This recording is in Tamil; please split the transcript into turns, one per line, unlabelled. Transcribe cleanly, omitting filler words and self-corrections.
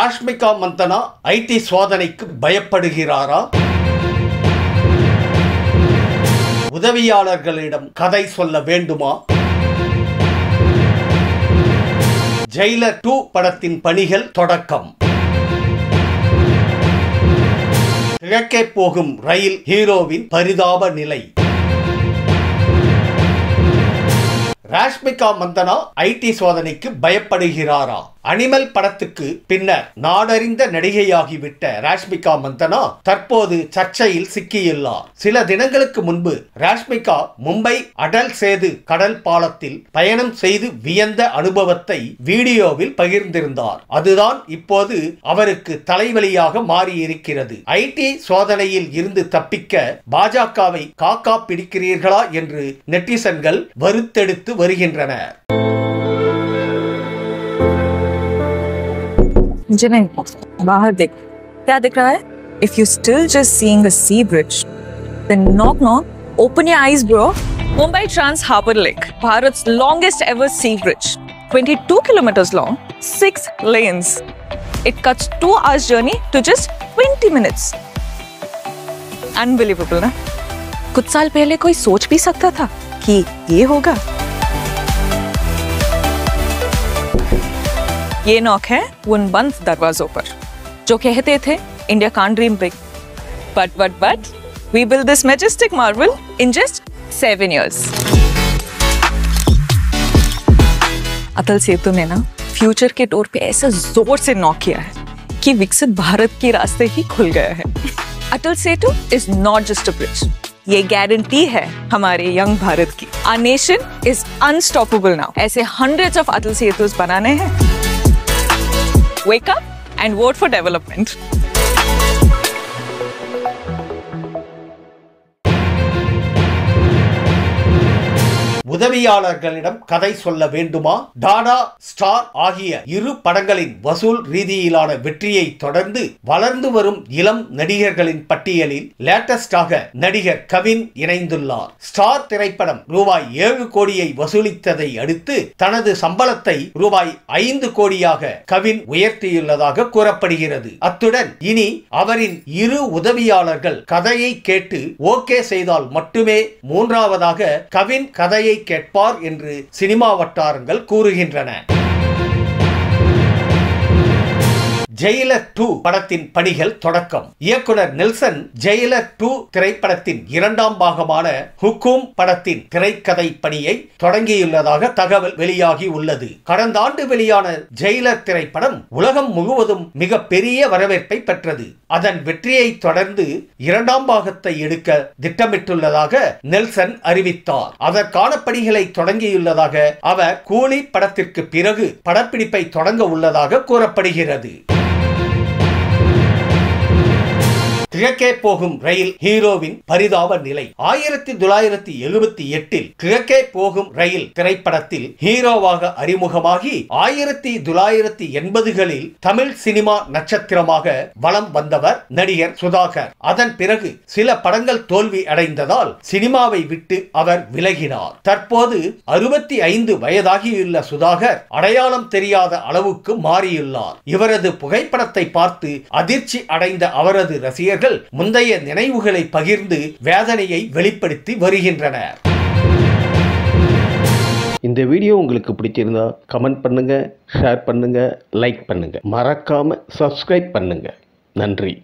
ராஷ்மிகா மந்தனா ஐடி சோதனைக்கு பயப்படுகிறாரா? உதவியாளர்களிடம் கதை சொல்ல வேண்டுமா? ஜெயிலர் 2 படத்தின் பணிகள் தொடக்கம். கிழக்கே போகும் ரயில் ஹீரோவின் பரிதாப நிலை. ராஷ்மிகா மந்தனா ஐடி சோதனைக்கு பயப்படுகிறாரா? அனிமல் படத்துக்கு பின்னர் நாடறிந்த நடிகையாகிவிட்ட ராஷ்மிகா மந்தனா தற்போது சர்ச்சையில் சிக்கியுள்ளார். சில தினங்களுக்கு முன்பு ராஷ்மிகா மும்பை அடல் சேது கடல் பாலத்தில் பயணம் செய்து வியந்த அனுபவத்தை வீடியோவில் பகிர்ந்திருந்தார். அதுதான் இப்போது அவருக்கு தலைவலியாக மாறியிருக்கிறது. ஐடி சோதனையில் இருந்து தப்பிக்க பாஜகவை காக்கா பிடிக்கிறீர்களா என்று நெட்டிசன்கள் வருத்தெடுத்து வருகின்றனர்.
मुझे नहीं बाहर देख क्या दिख रहा है? If you still just seeing a sea bridge, then knock knock, open your eyes, bro. Mumbai Trans Harbour Link, Bharat's longest ever sea bridge, 22 kilometers long, 6 lanes. It cuts 2 hours journey to just 20 minutes. Unbelievable, ना? कुछ साल पहले कोई सोच भी सकता था कि ये होगा? ये नॉक है उन बंद दरवाजों पर जो कहते थे India can't dream big, but we built this majestic marvel in just 7 years. Atal Setu ने ना फ्यूचर के डोर पे ऐसा जोर से नॉक किया है कि विकसित भारत के रास्ते ही खुल गया है. Atal Setu is not just a bridge. ये गारंटी है हमारे यंग भारत की. Our nation is unstoppable now. ऐसे hundreds of अटल सेतुस बनाने हैं. Wake up and vote for development.
உதவியாளர்களிடம் கதை சொல்ல வேண்டுமா? டாடா, ஸ்டார் ஆகிய இரு படங்களின் வசூல் ரீதியிலான வெற்றியை தொடர்ந்து வளர்ந்து வரும் இளம் நடிகர்களின் பட்டியலில் லேட்டஸ்டாக நடிகர் கவின் இணைந்துள்ளார். ஸ்டார் திரைப்படம் ரூபாய் 7 கோடியை வசூலித்ததை அடுத்து தனது சம்பளத்தை ரூபாய் 5 கோடியாக கவின் உயர்த்தியுள்ளதாக கூறப்படுகிறது. அத்துடன் இனி அவரின் இரு உதவியாளர்கள் கதையை கேட்டு ஓகே செய்தால் மட்டுமே மூன்றாவதாக கவின் கதையை கேட்பார் என்று சினிமா வட்டாரங்கள் கூறுகின்றன. ஜெயிலர் 2 படத்தின் பணிகள் தொடக்கம். இயக்குனர் நெல்சன் ஜெயிலர் 2 திரைப்படத்தின் 2ஆம் பாகமான ஹுக்கும் படத்தின் திரைக்கதை பணியை தொடங்கியுள்ளதாக தகவல் வெளியாகி உள்ளது. கடந்த ஆண்டு வெளியான ஜெயிலர் திரைப்படம் உலகம் முழுவதும் மிக பெரிய வரவேற்பை பெற்றது. அதன் வெற்றியை தொடர்ந்து 2ஆம் பாகத்தை எடுக்க திட்டமிட்டுள்ளதாக நெல்சன் அறிவித்தார். அதற்கான பணிகளை தொடங்கியுள்ளதாக அவர் கூலி படத்திற்கு பிறகு படப்பிடிப்பை தொடங்க உள்ளதாக கூறப்படுகிறது. கிழக்கே போகும் ரயில் ஹீரோவின் பரிதாப நிலை. 1978 கிழக்கே போகும் ரயில் திரைப்படத்தில் ஹீரோவாக அறிமுகமாகி 1980களில் தமிழ் சினிமா நட்சத்திரமாக வலம் வந்தவர் நடிகர் சுதாகர். அதன் பிறகு சில படங்கள் தோல்வி அடைந்ததால் சினிமாவை விட்டு அவர் விலகினார். தற்போது 65 வயதாகியுள்ள சுதாகர் அடையாளம் தெரியாத அளவுக்கு மாறியுள்ளார். இவரது புகைப்படத்தை பார்த்து அதிர்ச்சி அடைந்த அவரது ரசிகர்கள் முந்தைய நினைவுகளை பகிர்ந்து வேதனையை வெளிப்படுத்தி வருகின்றனர்.
இந்த வீடியோ உங்களுக்கு பிடிச்சிருந்தா கமெண்ட் பண்ணுங்க, ஷேர் பண்ணுங்க, லைக் பண்ணுங்க. மறக்காம சப்ஸ்கிரைப் பண்ணுங்க. நன்றி.